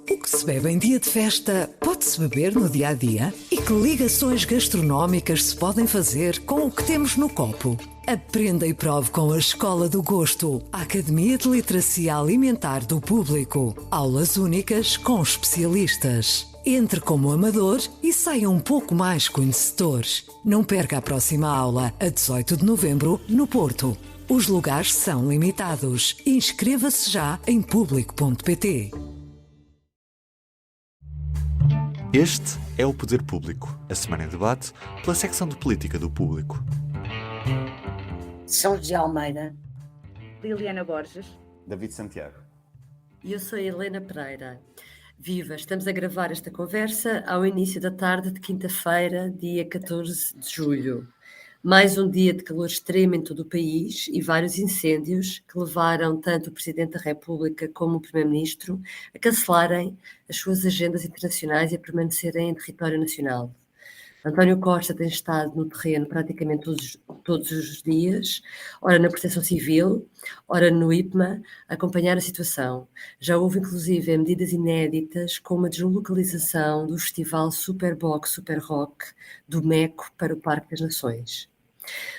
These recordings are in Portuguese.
O que se bebe em dia de festa pode-se beber no dia a dia? E que ligações gastronómicas se podem fazer com o que temos no copo? Aprenda e prove com a Escola do Gosto, a Academia de Literacia Alimentar do Público. Aulas únicas com especialistas. Entre como amador e saia um pouco mais conhecedor. Não perca a próxima aula, a 18 de novembro, no Porto. Os lugares são limitados. Inscreva-se já em público.pt. Este é o Poder Público, a semana em debate pela secção de política do Público. São José Almeida, Liliana Borges, David Santiago. E eu sou a Helena Pereira. Viva! Estamos a gravar esta conversa ao início da tarde de quinta-feira, dia 14 de julho. Mais um dia de calor extremo em todo o país e vários incêndios que levaram tanto o Presidente da República como o Primeiro-Ministro a cancelarem as suas agendas internacionais e a permanecerem em território nacional. António Costa tem estado no terreno praticamente todos os dias, ora na Proteção Civil, ora no IPMA, a acompanhar a situação. Já houve inclusive medidas inéditas, como a deslocalização do festival Superbox Super Rock do MECO para o Parque das Nações.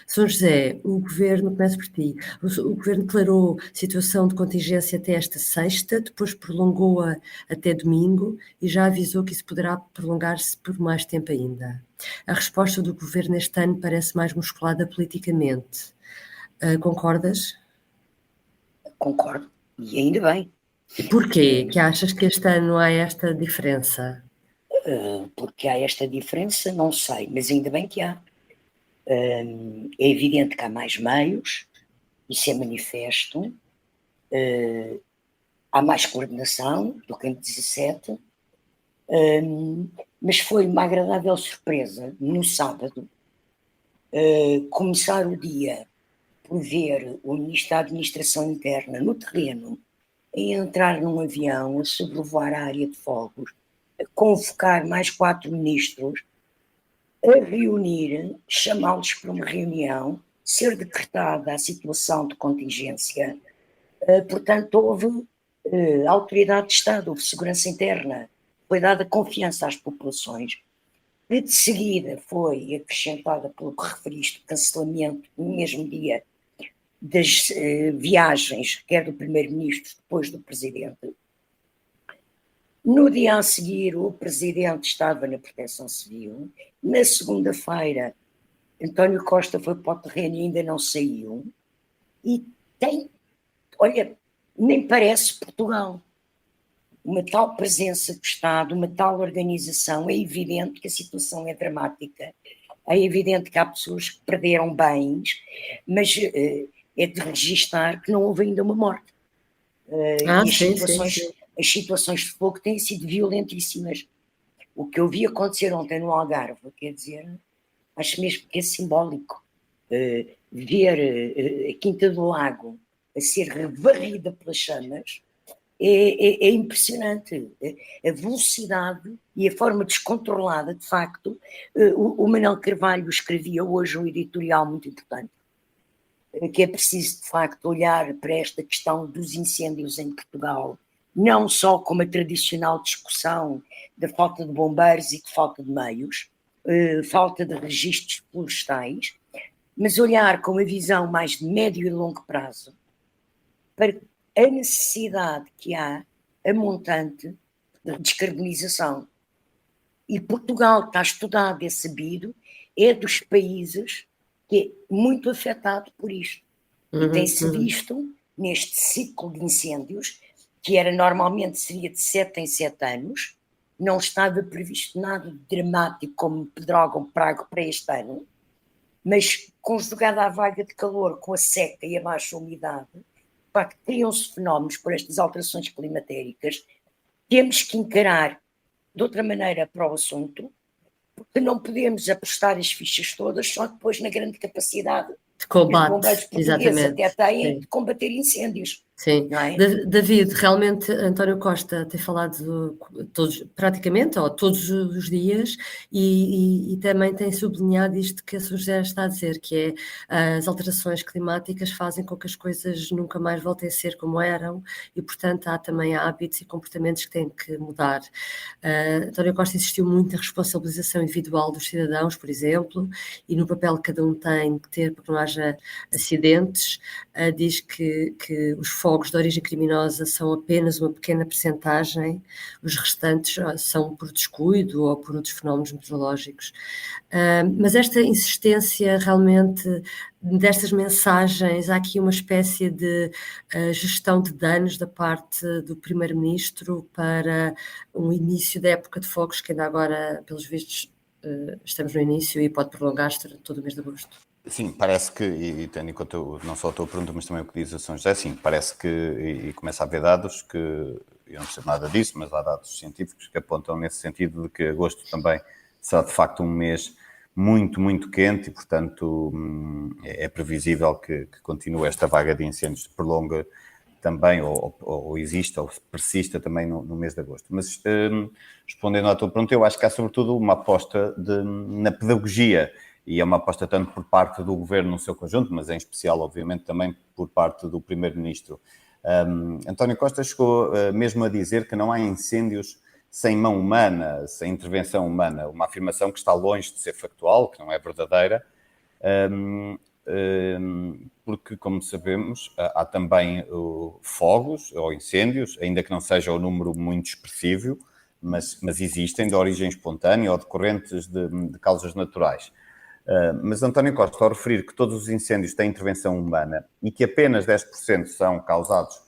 São José, o Governo, começo por ti, o Governo declarou situação de contingência até esta sexta, depois prolongou-a até domingo e já avisou que isso poderá prolongar-se por mais tempo ainda. A resposta do Governo este ano parece mais musculada politicamente. Concordas? concordo, e ainda bem, E porquê que achas que este ano há esta diferença? porque há esta diferença, não sei, mas ainda bem que há. É evidente que há mais meios, isso é manifesto, há mais coordenação do que em 17, mas foi uma agradável surpresa no sábado começar o dia por ver o Ministro da Administração Interna no terreno, a entrar num avião, a sobrevoar a área de fogos, a convocar mais 4 ministros, a reunir, chamá-los para uma reunião, ser decretada a situação de contingência. Portanto, houve autoridade de Estado, houve segurança interna, foi dada confiança às populações. E de seguida foi acrescentada, pelo que referiste, o cancelamento no mesmo dia das viagens, quer do Primeiro-Ministro, depois do Presidente. No dia a seguir, o Presidente estava na Proteção Civil. Na segunda-feira, António Costa foi para o terreno e ainda não saiu. E tem, olha, nem parece Portugal. Uma tal presença do Estado, uma tal organização. É evidente que a situação é dramática. É evidente que há pessoas que perderam bens, mas é de registar que não houve ainda uma morte. Sim. As situações de fogo têm sido violentíssimas. O que eu vi acontecer ontem no Algarve, quer dizer, acho mesmo que é simbólico. Ver a Quinta do Lago a ser varrida pelas chamas é impressionante. A velocidade e a forma descontrolada, de facto. O Manuel Carvalho escrevia hoje um editorial muito importante, que é preciso, de facto, olhar para esta questão dos incêndios em Portugal, não só como a tradicional discussão da falta de bombeiros e de falta de meios, falta de registros florestais, mas olhar com uma visão mais de médio e longo prazo para a necessidade que há, a montante, de descarbonização. E Portugal, está estudado, é sabido, é dos países que é muito afetado por isto. E tem-se visto, neste ciclo de incêndios, que normalmente seria de 7 em 7 anos, não estava previsto nada de dramático como pedrógão praga para este ano, mas conjugada à vaga de calor com a seca e a baixa umidade, criam-se fenómenos por estas alterações climatéricas. Temos que encarar de outra maneira para o assunto, porque não podemos apostar as fichas todas só depois na grande capacidade De combate, que os bombeiros portugueses exatamente. até têm de combater incêndios. Sim, não é? David, realmente António Costa tem falado praticamente, ou todos os dias, e também tem sublinhado isto que a Sr. José está a dizer, que é as alterações climáticas fazem com que as coisas nunca mais voltem a ser como eram, e portanto há também hábitos e comportamentos que têm que mudar. António Costa insistiu muito na responsabilização individual dos cidadãos, por exemplo, e no papel que cada um tem que ter para que não haja acidentes. Diz que os fogos de origem criminosa são apenas uma pequena percentagem, os restantes são por descuido ou por outros fenómenos meteorológicos. Mas esta insistência realmente destas mensagens, há aqui uma espécie de gestão de danos da parte do Primeiro-Ministro para um início da época de fogos, que ainda agora, pelos vistos, estamos no início e pode prolongar-se durante todo o mês de agosto. Sim, parece que, e tendo em conta não só a tua pergunta, mas também o que diz a São José, sim, parece que, e começa a haver dados que, eu não sei nada disso, mas há dados científicos que apontam nesse sentido de que agosto também será de facto um mês muito, muito quente e, portanto, é previsível que continue esta vaga de incêndios, se prolonga também, ou exista, ou persista também no mês de agosto. Mas, respondendo à tua pergunta, eu acho que há sobretudo uma aposta na pedagogia, e é uma aposta tanto por parte do Governo no seu conjunto, mas em especial, obviamente, também por parte do Primeiro-Ministro. António Costa chegou mesmo a dizer que não há incêndios sem mão humana, sem intervenção humana, uma afirmação que está longe de ser factual, que não é verdadeira, porque, como sabemos, há também fogos ou incêndios, ainda que não seja um número muito expressivo, mas existem de origem espontânea ou decorrentes de causas naturais. Mas António Costa, ao referir que todos os incêndios têm intervenção humana e que apenas 10% são causados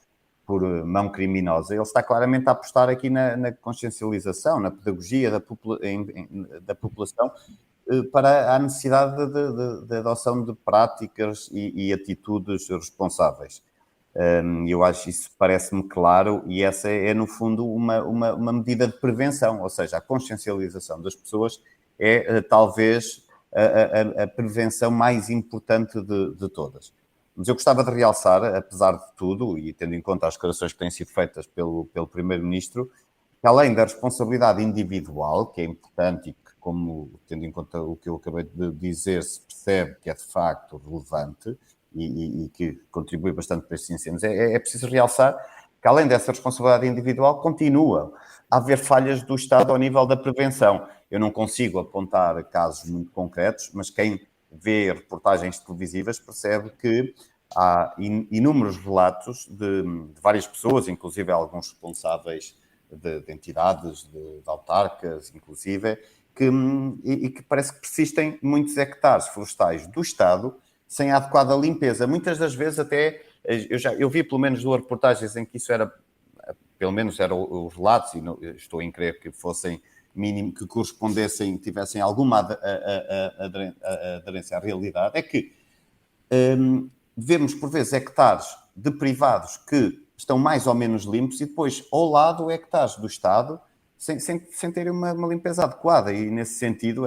por mão criminosa, ele está claramente a apostar aqui na consciencialização, na pedagogia da população para a necessidade de adoção de práticas e atitudes responsáveis. Eu acho isso, parece-me claro, e essa é, no fundo, uma medida de prevenção, ou seja, a consciencialização das pessoas é talvez a prevenção mais importante de todas. Mas eu gostava de realçar, apesar de tudo, e tendo em conta as declarações que têm sido feitas pelo Primeiro-Ministro, que além da responsabilidade individual, que é importante e que, como tendo em conta o que eu acabei de dizer, se percebe que é de facto relevante e que contribui bastante para estes incêndios, é preciso realçar que além dessa responsabilidade individual, continua a haver falhas do Estado ao nível da prevenção. Eu não consigo apontar casos muito concretos, mas quem vê reportagens televisivas percebe que há inúmeros relatos de várias pessoas, inclusive alguns responsáveis de entidades, de autarcas, inclusive, que parece que persistem muitos hectares florestais do Estado sem a adequada limpeza. Muitas das vezes até, eu vi pelo menos 2 reportagens em que isso era, pelo menos eram os relatos, e não, estou em crer que fossem mínimo, que correspondessem, tivessem alguma aderência à realidade, é que vemos por vezes hectares de privados que estão mais ou menos limpos e depois ao lado hectares do Estado sem terem uma limpeza adequada, e nesse sentido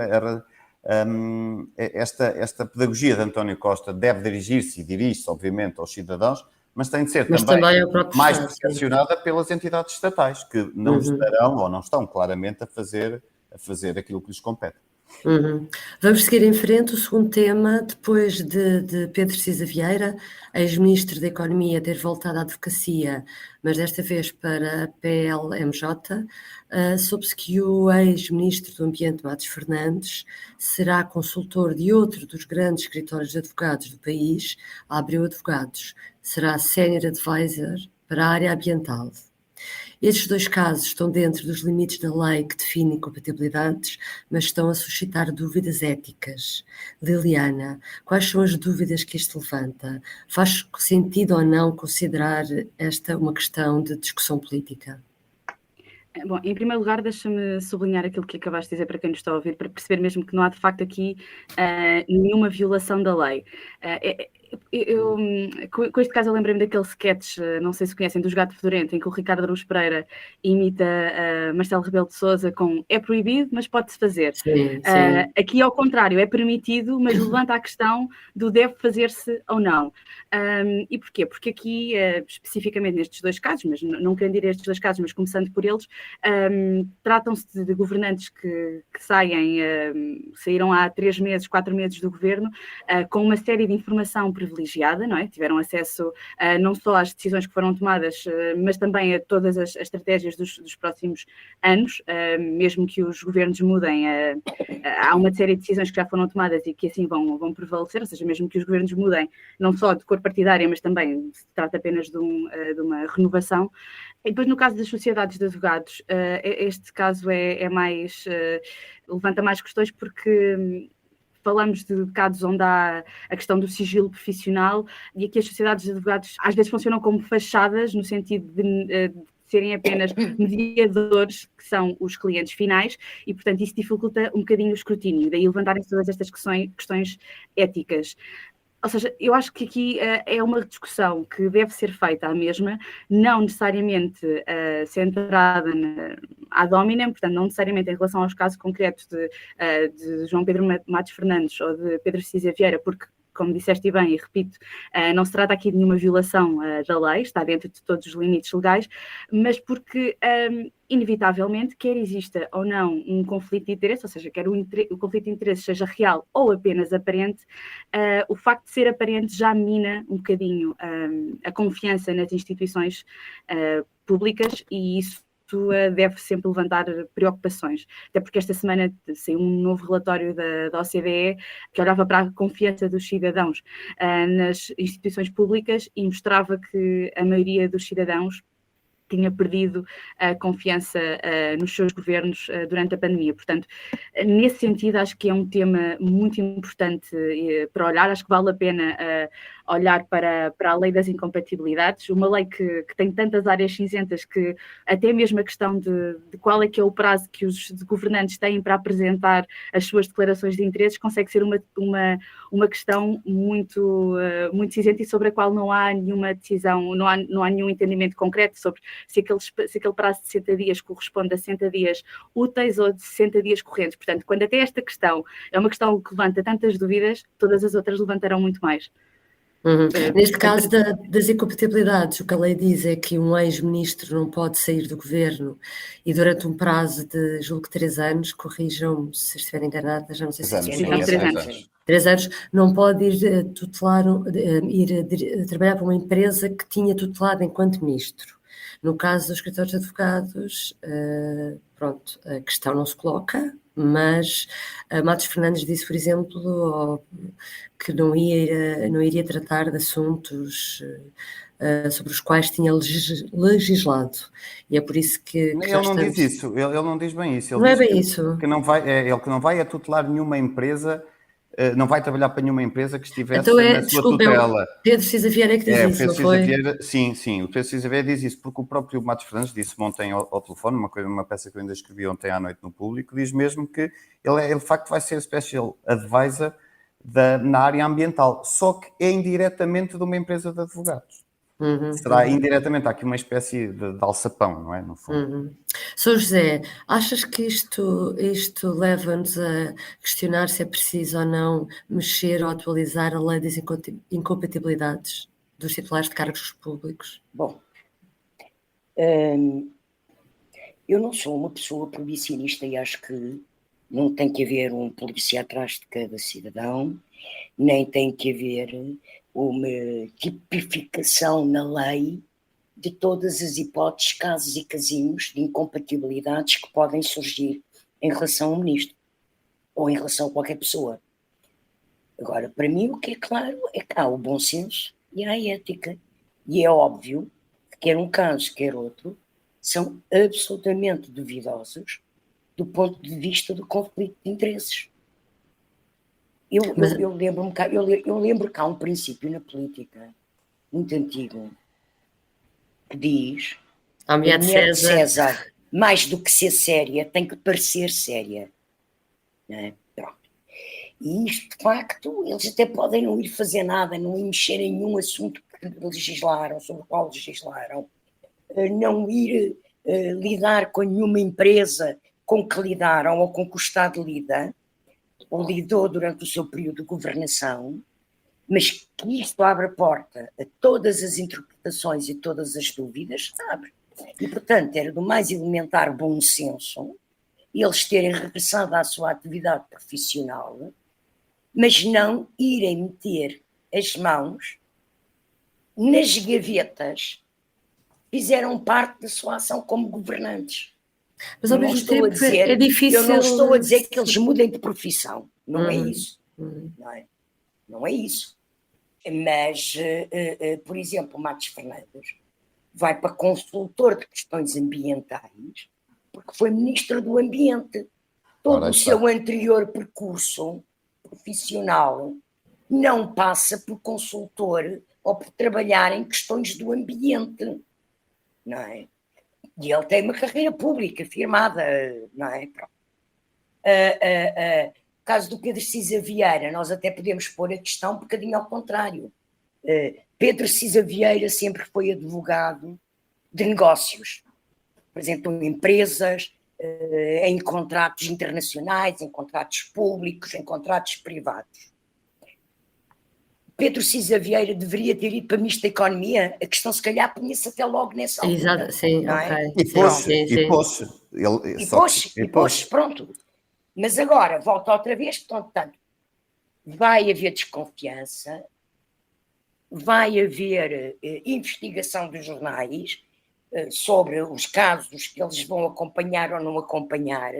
esta pedagogia de António Costa deve dirigir-se e dirige-se obviamente aos cidadãos, mas tem de ser também mais percepcionada pelas entidades estatais, que não estarão ou não estão claramente a fazer aquilo que lhes compete. Vamos seguir em frente. O segundo tema, depois de Pedro Cisa Vieira, ex-ministro da Economia, ter voltado à advocacia, mas desta vez para a PLMJ, soube-se que o ex-ministro do Ambiente, Matos Fernandes, será consultor de outro dos grandes escritórios de advogados do país, a Abreu Advogados. Será Senior Advisor para a área ambiental. Estes 2 casos estão dentro dos limites da lei que define incompatibilidades, mas estão a suscitar dúvidas éticas. Liliana, quais são as dúvidas que isto levanta? Faz sentido ou não considerar esta uma questão de discussão política? Bom, em primeiro lugar, deixa-me sublinhar aquilo que acabaste de dizer para quem nos está a ouvir, para perceber mesmo que não há de facto aqui nenhuma violação da lei. com este caso eu lembrei-me daquele sketch, não sei se conhecem, dos Gato Fedorento, em que o Ricardo Araújo Pereira imita Marcelo Rebelo de Sousa com é proibido, mas pode-se fazer. Sim. Aqui, ao contrário, é permitido, mas levanta a questão do deve fazer-se ou não. E porquê? Porque aqui, especificamente nestes dois casos, mas não querendo ir a estes dois casos, mas começando por eles, tratam-se de governantes que saíram há 3 meses, 4 meses do governo, com uma série de informação privilegiada, não é? Tiveram acesso não só às decisões que foram tomadas, mas também a todas as estratégias dos próximos anos, mesmo que os governos mudem, há uma série de decisões que já foram tomadas e que assim vão prevalecer, ou seja, mesmo que os governos mudem, não só de cor partidária, mas também se trata apenas de uma renovação. E depois, no caso das sociedades de advogados, este caso levanta mais questões porque falamos de casos onde há a questão do sigilo profissional e aqui as sociedades de advogados às vezes funcionam como fachadas, no sentido de serem apenas mediadores, que são os clientes finais, e, portanto, isso dificulta um bocadinho o escrutínio, daí levantarem todas estas questões éticas. Ou seja, eu acho que aqui é uma discussão que deve ser feita à mesma, não necessariamente centrada ad hominem, portanto, não necessariamente em relação aos casos concretos de João Pedro Matos Fernandes ou de Pedro Cisa Vieira, porque, como disseste bem e repito, não se trata aqui de nenhuma violação da lei, está dentro de todos os limites legais, mas porque, inevitavelmente, quer exista ou não um conflito de interesse, ou seja, quer o conflito de interesse seja real ou apenas aparente, o facto de ser aparente já mina um bocadinho a confiança nas instituições públicas e isso deve sempre levantar preocupações, até porque esta semana saiu um novo relatório da OCDE que olhava para a confiança dos cidadãos nas instituições públicas e mostrava que a maioria dos cidadãos tinha perdido a confiança nos seus governos durante a pandemia. Portanto, nesse sentido, acho que é um tema muito importante para olhar, acho que vale a pena olhar para a lei das incompatibilidades, uma lei que tem tantas áreas cinzentas que até mesmo a questão de qual é que é o prazo que os governantes têm para apresentar as suas declarações de interesses consegue ser uma questão muito cinzenta e sobre a qual não há nenhuma decisão, não há nenhum entendimento concreto sobre se aquele prazo de 60 dias corresponde a 60 dias úteis ou de 60 dias correntes. Portanto, quando até esta questão é uma questão que levanta tantas dúvidas, todas as outras levantarão muito mais. Neste caso das incompatibilidades, o que a lei diz é que um ex-ministro não pode sair do governo e durante um prazo de, julgo que 3 anos, corrijam-me se estiver enganada, já não sei se é 3 anos. 3 anos, não pode ir trabalhar para uma empresa que tinha tutelado enquanto ministro. No caso dos escritórios de advogados, pronto, a questão não se coloca, mas Matos Fernandes disse, por exemplo, que não iria tratar de assuntos sobre os quais tinha legislado. E é por isso que ele não diz isso, ele não diz bem isso. Ele não diz é bem isso. Que não vai tutelar nenhuma empresa, não vai trabalhar para nenhuma empresa que estivesse Então na sua tutela. Pedro Cisa Vieira que diz isso, não foi? Sim, o Pedro Cisa Vieira diz isso, porque o próprio Matos Fernandes disse ontem ao telefone, uma peça que eu ainda escrevi ontem à noite no Público, diz mesmo que ele de facto vai ser Special Advisor na área ambiental, só que é indiretamente de uma empresa de advogados. Será indiretamente, há aqui uma espécie de alçapão, não é? No fundo. Sr. José, achas que isto leva-nos a questionar se é preciso ou não mexer ou atualizar a lei das incompatibilidades dos titulares de cargos públicos? Bom, eu não sou uma pessoa proibicionista e acho que não tem que haver um polícia atrás de cada cidadão, nem tem que haver uma tipificação na lei de todas as hipóteses, casos e casinhos de incompatibilidades que podem surgir em relação ao ministro ou em relação a qualquer pessoa. Agora, para mim, o que é claro é que há o bom senso e há a ética. E é óbvio que quer um caso, quer outro, são absolutamente duvidosos do ponto de vista do conflito de interesses. Eu lembro que há um princípio na política muito antigo que diz a mulher de César, mais do que ser séria, tem que parecer séria. Não é? Pronto. E isto, de facto, eles até podem não ir fazer nada, não ir mexer em nenhum assunto que legislaram, sobre o qual legislaram, não ir lidar com nenhuma empresa com que lidaram ou com que o Estado lida, ou lidou durante o seu período de governação, mas que isto abre a porta a todas as interpretações e todas as dúvidas, abre. E, portanto, era do mais elementar bom senso eles terem regressado à sua atividade profissional, mas não irem meter as mãos nas gavetas que fizeram parte da sua ação como governantes. Mas ao Não mesmo estou a tempo dizer, é difícil. eu não estou a dizer que eles mudem de profissão, não é isso. Não é? Não é isso. Mas, por exemplo, Matos Fernandes vai para consultor de questões ambientais porque foi ministro do Ambiente. Todo o seu anterior percurso profissional não passa por consultor ou por trabalhar em questões do ambiente, não é? E ele tem uma carreira pública firmada, não é? Pronto. No caso do Pedro Cisa Vieira, nós até podemos pôr a questão um bocadinho ao contrário. Pedro Cisa Vieira sempre foi advogado de negócios, apresentou empresas em contratos internacionais, em contratos públicos, em contratos privados. Pedro Cisa Vieira deveria ter ido para Ministro da Economia, a questão se calhar punha-se até logo nessa altura. Exato, sim, não ok. É? E pôs, pronto. Mas agora, volta outra vez, portanto, vai haver desconfiança, vai haver investigação dos jornais sobre os casos que eles vão acompanhar ou não acompanhar,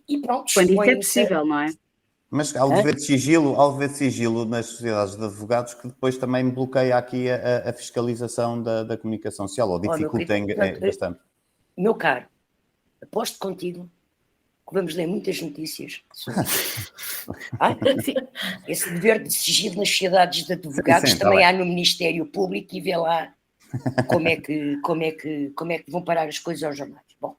e pronto. Quando isso é possível, não é? Mas há o dever de sigilo nas sociedades de advogados que depois também bloqueia aqui a fiscalização da comunicação social, ou dificulta bastante. Meu caro, aposto contigo que vamos ler muitas notícias sobre esse dever de sigilo nas sociedades de advogados. Sim, também há no Ministério Público, e vê lá como é que vão parar as coisas aos jornais. Bom,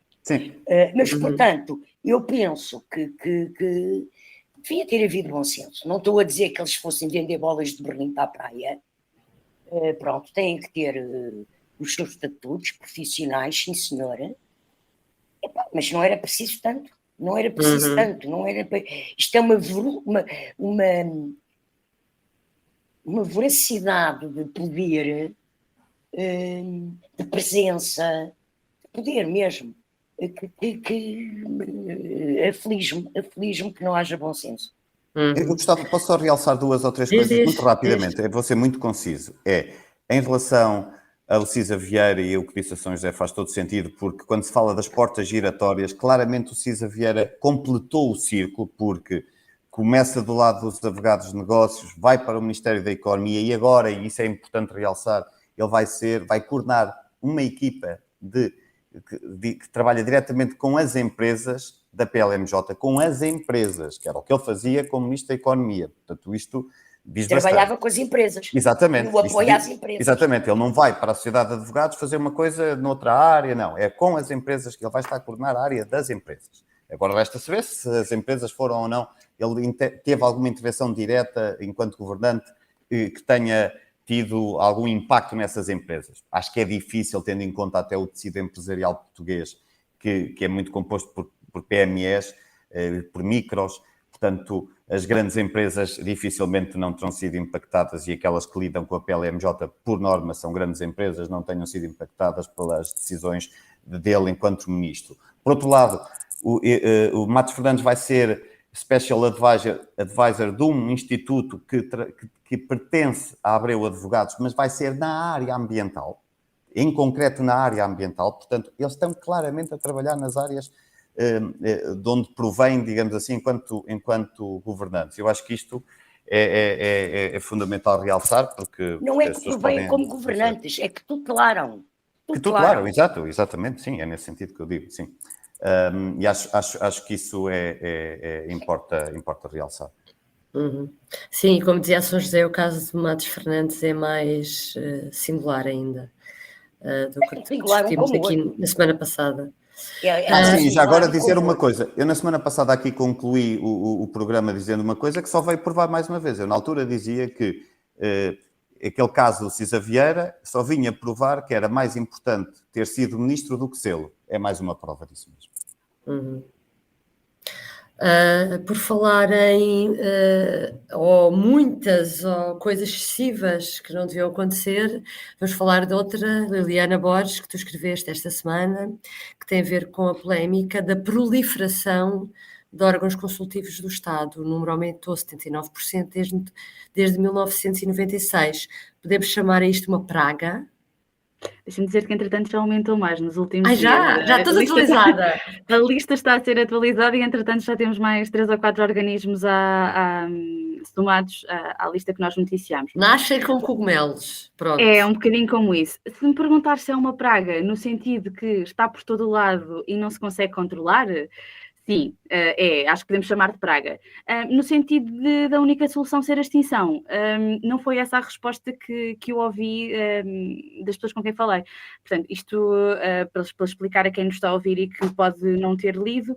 mas, portanto, eu penso que devia ter havido bom senso. Não estou a dizer que eles fossem vender bolas de Berlim para a praia. Pronto, têm que ter os seus estatutos profissionais, sim senhora. Mas não era preciso tanto. Não era preciso tanto. Não era... Isto é uma voracidade de poder, de presença, de poder mesmo, que aflige-me que não haja bom senso. Eu gostava, posso só realçar 2 ou 3 coisas muito rapidamente, vou ser muito conciso. Em relação ao Cisa Vieira, e o que disse a São José faz todo sentido, porque quando se fala das portas giratórias, claramente o Cisa Vieira completou o círculo, porque começa do lado dos advogados de negócios, vai para o Ministério da Economia e agora, e isso é importante realçar, ele vai coordenar uma equipa que trabalha diretamente com as empresas da PLMJ, com as empresas, que era o que ele fazia como Ministro da Economia. Portanto, isto diz trabalhava bastante. Com as empresas. Exatamente. No apoio às empresas. Exatamente. Ele não vai para a sociedade de advogados fazer uma coisa noutra área, não. É com as empresas que ele vai estar a coordenar a área das empresas. Agora resta saber se as empresas foram ou não. Ele teve alguma intervenção direta enquanto governante que tenha tido algum impacto nessas empresas. Acho que é difícil, tendo em conta até o tecido empresarial português, que é muito composto por PMEs, por micros. Portanto, as grandes empresas dificilmente não terão sido impactadas, e aquelas que lidam com a PLMJ, por norma, são grandes empresas, não tenham sido impactadas pelas decisões dele enquanto ministro. Por outro lado, o Matos Fernandes vai ser Special Advisor de um instituto que pertence a Abreu Advogados, mas vai ser na área ambiental, em concreto na área ambiental. Portanto, eles estão claramente a trabalhar nas áreas de onde provém, digamos assim, enquanto governantes. Eu acho que isto é fundamental realçar, porque... Não é que provém como governantes, é que tutelaram. Que tutelaram, exatamente, sim, é nesse sentido que eu digo, sim. E acho que isso importa realçar. Sim, como dizia a São José, o caso de Matos Fernandes é mais singular ainda do que discutimos aqui na semana passada. Sim, já agora dizer uma coisa. Eu na semana passada aqui concluí o programa dizendo uma coisa que só veio provar mais uma vez. Eu na altura dizia que aquele caso do Cisa Vieira só vinha provar que era mais importante ter sido ministro do que sê-lo. É mais uma prova disso mesmo. Por falar em ou muitas ou coisas excessivas que não deviam acontecer, vamos falar de outra, Liliana Borges, que tu escreveste esta semana, que tem a ver com a polémica da proliferação de órgãos consultivos do Estado. O número aumentou 79% desde 1996. Podemos chamar a isto uma praga? Deixa-me dizer que, entretanto, já aumentou mais nos últimos dias. Já estou atualizada. A lista está a ser atualizada e, entretanto, já temos mais 3 ou 4 organismos somados à lista que nós noticiamos. Nascem com cogumelos, pronto. É um bocadinho como isso. Se me perguntar se é uma praga, no sentido que está por todo o lado e não se consegue controlar... Sim, acho que podemos chamar de praga. No sentido da única solução ser a extinção. Não foi essa a resposta que eu ouvi das pessoas com quem falei. Portanto, isto para explicar a quem nos está a ouvir e que pode não ter lido,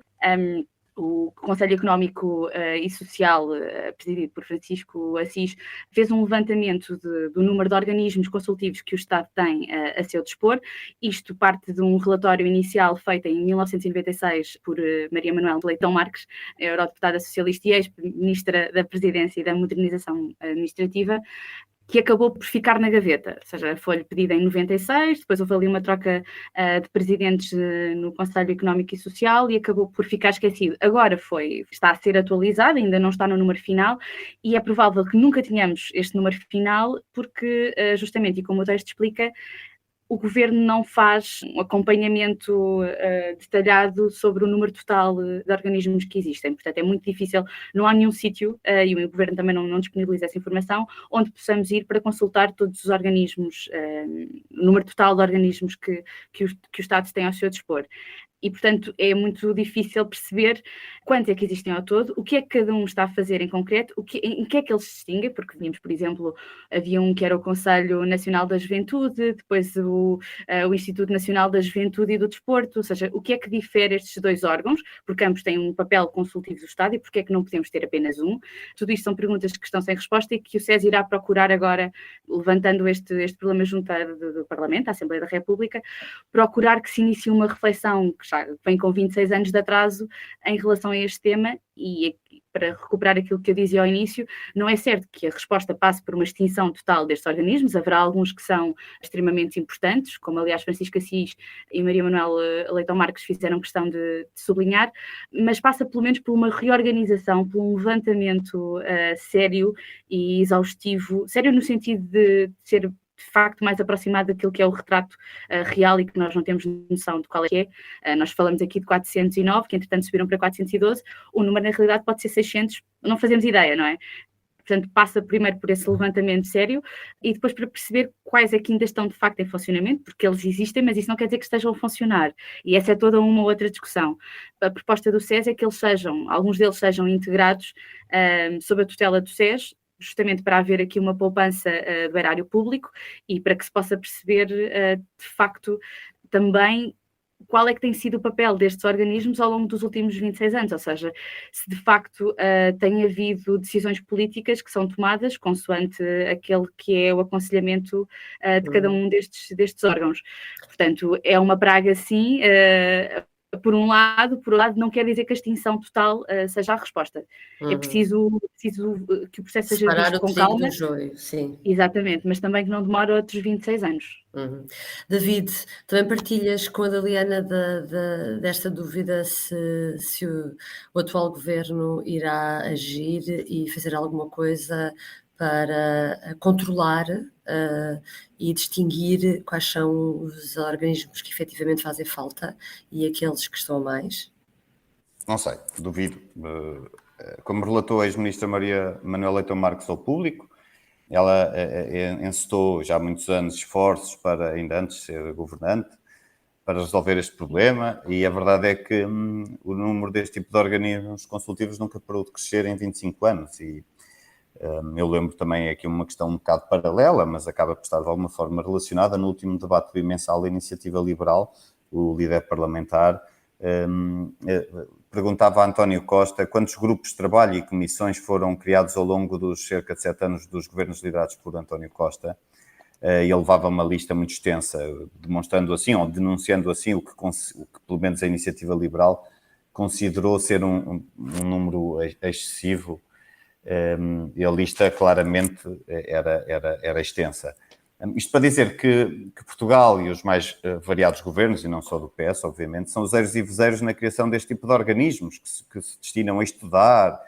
o Conselho Económico e Social, presidido por Francisco Assis, fez um levantamento do número de organismos consultivos que o Estado tem a seu dispor. Isto parte de um relatório inicial feito em 1996 por Maria Manuel Leitão Marques, eurodeputada socialista e ex-ministra da Presidência e da Modernização Administrativa, que acabou por ficar na gaveta, ou seja, foi-lhe pedida em 96, depois houve ali uma troca de presidentes no Conselho Económico e Social e acabou por ficar esquecido. Agora está a ser atualizado, ainda não está no número final, e é provável que nunca tenhamos este número final, porque justamente, e como o texto explica, o Governo não faz um acompanhamento detalhado sobre o número total de organismos que existem. Portanto, é muito difícil, não há nenhum sítio, e o Governo também não disponibiliza essa informação, onde possamos ir para consultar todos os organismos, o número total de organismos que o Estado tem ao seu dispor. E, portanto, é muito difícil perceber quanto é que existem ao todo, o que é que cada um está a fazer em concreto, em que é que eles se distinguem, porque vimos, por exemplo, havia um que era o Conselho Nacional da Juventude, depois o Instituto Nacional da Juventude e do Desporto, ou seja, o que é que difere estes dois órgãos, porque ambos têm um papel consultivo do Estado e porque é que não podemos ter apenas um. Tudo isto são perguntas que estão sem resposta e que o SES irá procurar agora, levantando este problema junto do Parlamento, à Assembleia da República, procurar que se inicie uma reflexão que já vem com 26 anos de atraso em relação a este tema e para recuperar aquilo que eu dizia ao início, não é certo que a resposta passe por uma extinção total destes organismos, haverá alguns que são extremamente importantes, como aliás Francisco Assis e Maria Manuel Leitão Marques fizeram questão de sublinhar, mas passa pelo menos por uma reorganização, por um levantamento sério e exaustivo, sério no sentido de ser de facto mais aproximado daquilo que é o retrato real e que nós não temos noção de qual é que é. Nós falamos aqui de 409, que entretanto subiram para 412, o número na realidade pode ser 600, não fazemos ideia, não é? Portanto, passa primeiro por esse levantamento sério e depois para perceber quais é que ainda estão de facto em funcionamento, porque eles existem, mas isso não quer dizer que estejam a funcionar. E essa é toda uma outra discussão. A proposta do SES é que alguns deles sejam integrados sob a tutela do SES, justamente para haver aqui uma poupança do erário público e para que se possa perceber, de facto, também qual é que tem sido o papel destes organismos ao longo dos últimos 26 anos, ou seja, se de facto tem havido decisões políticas que são tomadas consoante aquele que é o aconselhamento de cada um destes órgãos. Portanto, é uma praga, sim, por um lado, não quer dizer que a extinção total seja a resposta. É preciso que o processo seja visto com calma. Sim. Exatamente, mas também que não demore outros 26 anos. David, também partilhas com a Liliana desta dúvida se o atual governo irá agir e fazer alguma coisa para controlar e distinguir quais são os organismos que efetivamente fazem falta e aqueles que estão a mais? Não sei, duvido. Como relatou a ex-ministra Maria Manuel Leitão Marques ao público, ela encetou já há muitos anos esforços para, ainda antes de ser governante, para resolver este problema, e a verdade é que o número deste tipo de organismos consultivos nunca parou de crescer em 25 anos, e eu lembro também aqui uma questão um bocado paralela, mas acaba por estar de alguma forma relacionada. No último debate bimensal da Iniciativa Liberal, o líder parlamentar, perguntava a António Costa quantos grupos de trabalho e comissões foram criados ao longo dos cerca de 7 anos dos governos liderados por António Costa. Ele levava uma lista muito extensa, demonstrando assim, ou denunciando assim, o que pelo menos a Iniciativa Liberal considerou ser um número excessivo, e a lista claramente era extensa. Isto para dizer que Portugal e os mais variados governos, e não só do PS, obviamente, são zeros e vezeiros na criação deste tipo de organismos que se destinam a estudar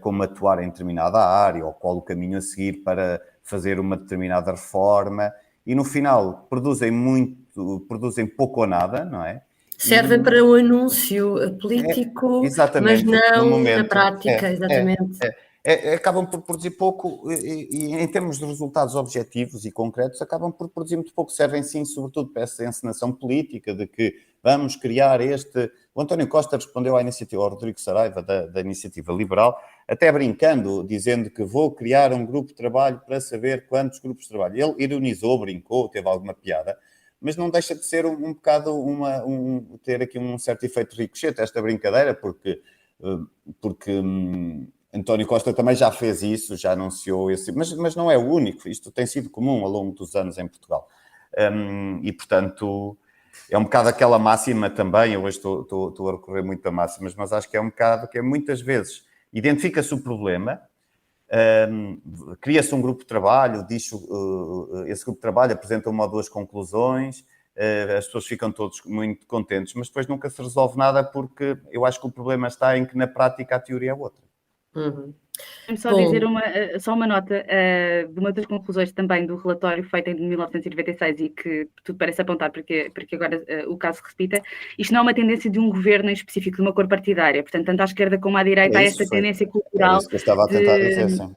como atuar em determinada área, ou qual o caminho a seguir para fazer uma determinada reforma, e no final produzem pouco ou nada, não é? Servem para o anúncio político, mas não na prática, exatamente. Acabam por produzir pouco e em termos de resultados objetivos e concretos, acabam por produzir muito pouco. Servem sim, sobretudo, para essa encenação política de que vamos criar este... O António Costa respondeu à iniciativa, ao Rodrigo Saraiva, da Iniciativa Liberal, até brincando, dizendo que vou criar um grupo de trabalho para saber quantos grupos de trabalho. Ele ironizou, brincou, teve alguma piada, mas não deixa de ser um bocado ter aqui um certo efeito ricochete esta brincadeira, porque António Costa também já fez isso, já anunciou esse, mas não é o único, isto tem sido comum ao longo dos anos em Portugal. E, portanto, é um bocado aquela máxima também, eu hoje estou a recorrer muito a máximas, mas acho que é um bocado que muitas vezes identifica-se o problema, cria-se um grupo de trabalho, esse grupo de trabalho apresenta 1 ou 2 conclusões, as pessoas ficam todos muito contentes, mas depois nunca se resolve nada porque eu acho que o problema está em que na prática a teoria é outra. Uhum. Vamos só dizer só uma nota de uma das conclusões também do relatório feito em 1996 e que tudo parece apontar porque agora o caso se repita. Isto não é uma tendência de um governo em específico, de uma cor partidária. Portanto, tanto à esquerda como à direita há esta tendência cultural. É isso que eu estava a tentar dizer, sim.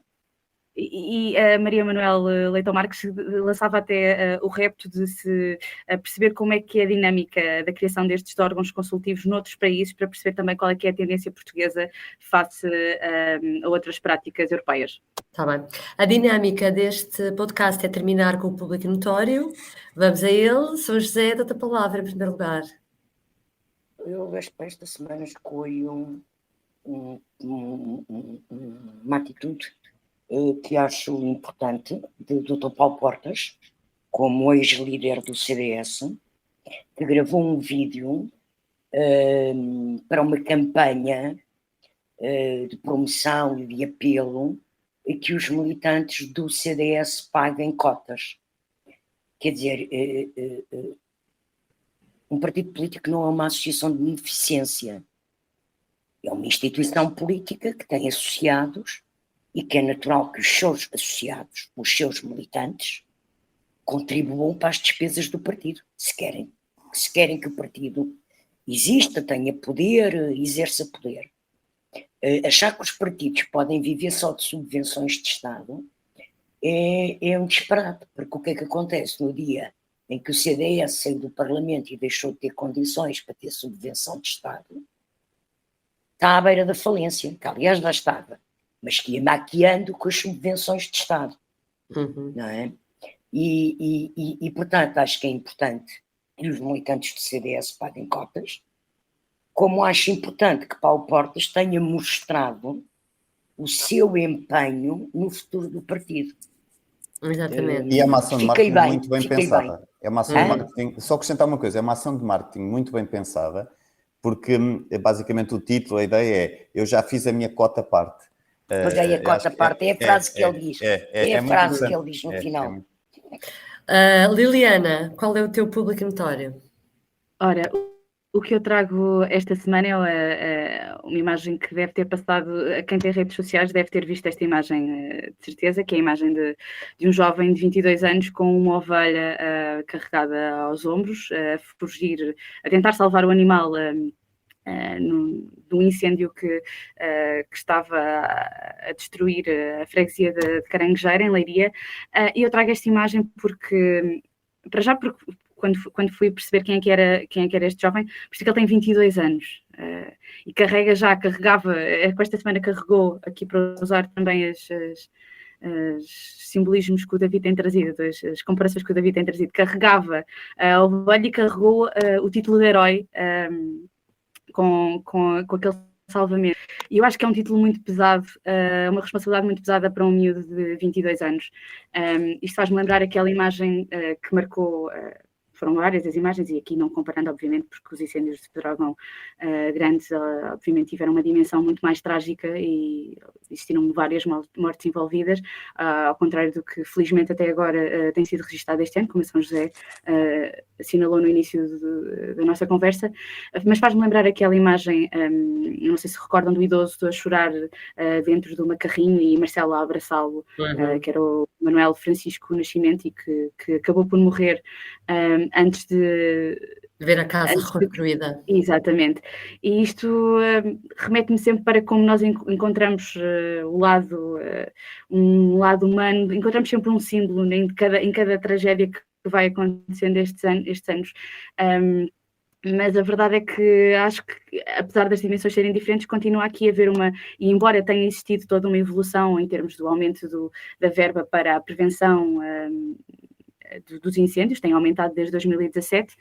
E a Maria Manuel Leitão Marques lançava até o repto de se perceber como é que é a dinâmica da criação destes órgãos consultivos noutros países, para perceber também qual é que é a tendência portuguesa face a outras práticas europeias. Está bem. A dinâmica deste podcast é terminar com o público notório. Vamos a ele. São José, dá-te a palavra em primeiro lugar. Eu acho que esta semana escolho uma atitude que acho importante, do Dr. Paulo Portas, como ex-líder do CDS, que gravou um vídeo para uma campanha de promoção e de apelo a que os militantes do CDS paguem cotas. Quer dizer, um partido político não é uma associação de beneficência, é uma instituição política que tem associados e que é natural que os seus associados, os seus militantes, contribuam para as despesas do partido, se querem que o partido exista, tenha poder, exerça poder. Achar que os partidos podem viver só de subvenções de Estado é um disparate, porque o que é que acontece no dia em que o CDS saiu do Parlamento e deixou de ter condições para ter subvenção de Estado, está à beira da falência, que aliás já estava, mas que ia maquiando com as subvenções de Estado, não é? E, portanto, acho que é importante que os militantes do CDS paguem cotas, como acho importante que Paulo Portas tenha mostrado o seu empenho no futuro do partido. Exatamente. E é uma ação de marketing muito bem pensada. Bem. É uma ação de marketing, só acrescentar uma coisa, é uma ação de marketing muito bem pensada, porque basicamente o título, a ideia é: eu já fiz a minha cota parte. Paguei a cota parte, é a frase que ele diz. É a frase que ele diz no final. Liliana, qual é o teu público notório? Ora, o que eu trago esta semana é uma imagem que deve ter passado, a quem tem redes sociais deve ter visto esta imagem, de certeza, que é a imagem de um jovem de 22 anos com uma ovelha carregada aos ombros, a fugir, a tentar salvar o animal de um incêndio que estava a destruir a freguesia de Caranguejeira, em Leiria. E eu trago esta imagem porque, para já, porque quando fui perceber quem é que era este jovem, percebi que ele tem 22 anos e carregava, com esta semana carregou, aqui para usar também simbolismos que o David tem trazido, as comparações que o David tem trazido, carregava a ovelha e carregou o título de herói com aquele salvamento. E eu acho que é um título muito pesado, uma responsabilidade muito pesada para um miúdo de 22 anos. Isto faz-me lembrar aquela imagem que marcou... Foram várias as imagens, e aqui não comparando, obviamente, porque os incêndios de Pedrógão grandes, obviamente, tiveram uma dimensão muito mais trágica e existiram várias mortes envolvidas, ao contrário do que, felizmente, até agora tem sido registado este ano, como a São José assinalou no início da nossa conversa. Mas faz-me lembrar aquela imagem, não sei se recordam, do idoso a chorar dentro de uma carrinha e Marcelo a abraçá-lo, que era o Manuel Francisco Nascimento, e que acabou por morrer antes de ver a casa reconstruída. Exatamente. E isto remete-me sempre para como nós encontramos um lado humano, encontramos sempre um símbolo em cada tragédia que vai acontecendo estes anos. Mas a verdade é que acho que, apesar das dimensões serem diferentes, continua aqui a haver e embora tenha existido toda uma evolução em termos do aumento da verba para a prevenção dos incêndios, tem aumentado desde 2017,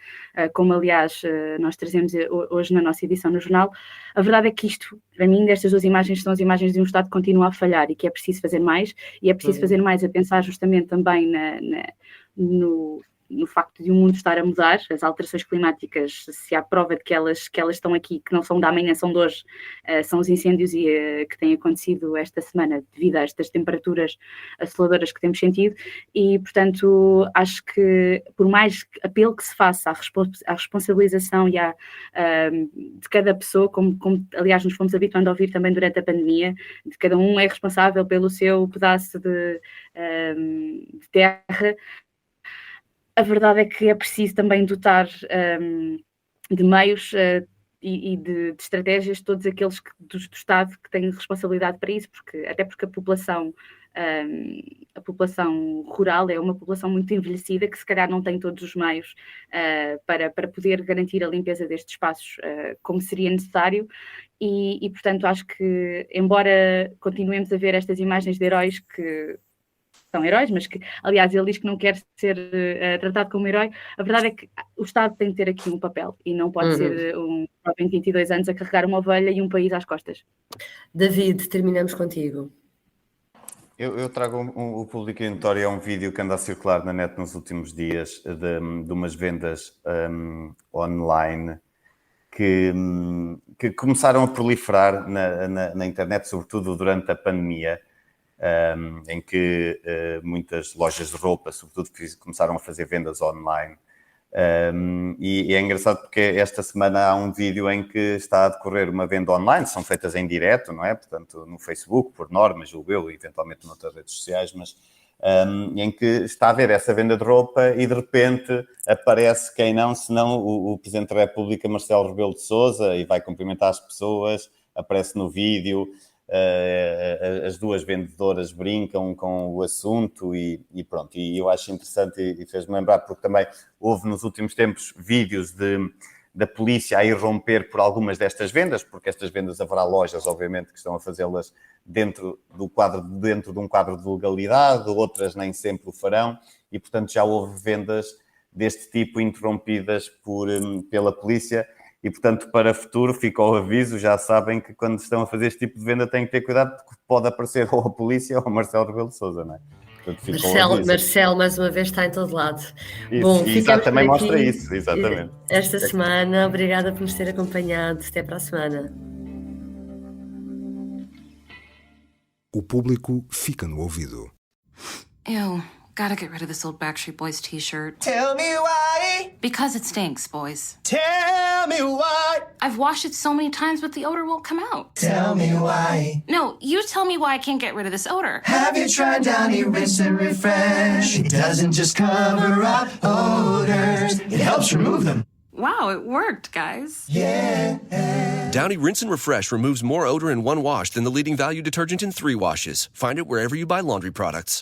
como aliás nós trazemos hoje na nossa edição no jornal. A verdade é que isto, para mim, destas duas imagens são as imagens de um Estado que continua a falhar e que é preciso fazer mais, e é preciso fazer mais a pensar justamente também no facto de o mundo estar a mudar. As alterações climáticas, se há prova de que elas estão aqui, que não são da amanhã, são de hoje, são os incêndios que têm acontecido esta semana devido a estas temperaturas assoladoras que temos sentido, e portanto acho que por mais apelo que se faça à responsabilização e de cada pessoa, como aliás nos fomos habituando a ouvir também durante a pandemia, de cada um é responsável pelo seu pedaço de terra, a verdade é que é preciso também dotar de meios e de estratégias todos aqueles do Estado que têm responsabilidade para isso, até porque a população rural é uma população muito envelhecida que se calhar não tem todos os meios para poder garantir a limpeza destes espaços como seria necessário. E portanto acho que, embora continuemos a ver estas imagens de heróis que são heróis, mas que, aliás, ele diz que não quer ser tratado como herói, a verdade é que o Estado tem de ter aqui um papel e não pode ser um jovem de 22 anos a carregar uma ovelha e um país às costas. David, terminamos contigo. Eu trago o público em notório, é um vídeo que anda a circular na net nos últimos dias de umas vendas online que começaram a proliferar na internet, sobretudo durante a pandemia, em que muitas lojas de roupa, sobretudo, começaram a fazer vendas online. E é engraçado porque esta semana há um vídeo em que está a decorrer uma venda online, são feitas em direto, não é? Portanto, no Facebook, por norma, julgo eu, eventualmente noutras redes sociais, mas em que está a haver essa venda de roupa e de repente aparece quem não, senão o Presidente da República, Marcelo Rebelo de Sousa, e vai cumprimentar as pessoas, aparece no vídeo. As duas vendedoras brincam com o assunto e pronto, e eu acho interessante e fez-me lembrar porque também houve nos últimos tempos vídeos da polícia a irromper por algumas destas vendas, porque estas vendas haverá lojas, obviamente, que estão a fazê-las dentro de um quadro de legalidade, outras nem sempre o farão, e portanto já houve vendas deste tipo interrompidas pela polícia. E, portanto, para o futuro, fica o aviso, já sabem que quando estão a fazer este tipo de venda têm que ter cuidado, porque pode aparecer ou a polícia ou o Marcelo Rebelo de Sousa, não é? Portanto, Marcelo, mais uma vez, está em todo lado. Isso, bom, e também mostra isso, exatamente. Esta semana, obrigada por nos ter acompanhado. Até para a semana. O público fica no ouvido. Ew. Gotta get rid of this old Backstreet Boys t-shirt. Tell me why. Because it stinks, boys. Tell me why. I've washed it so many times, but the odor won't come out. Tell me why. No, you tell me why I can't get rid of this odor. Have you tried Downy Rinse and Refresh? It doesn't just cover up odors, it helps remove them. Wow, it worked, guys. Yeah. Downy Rinse and Refresh removes more odor in one wash than the leading value detergent in 3 washes. Find it wherever you buy laundry products.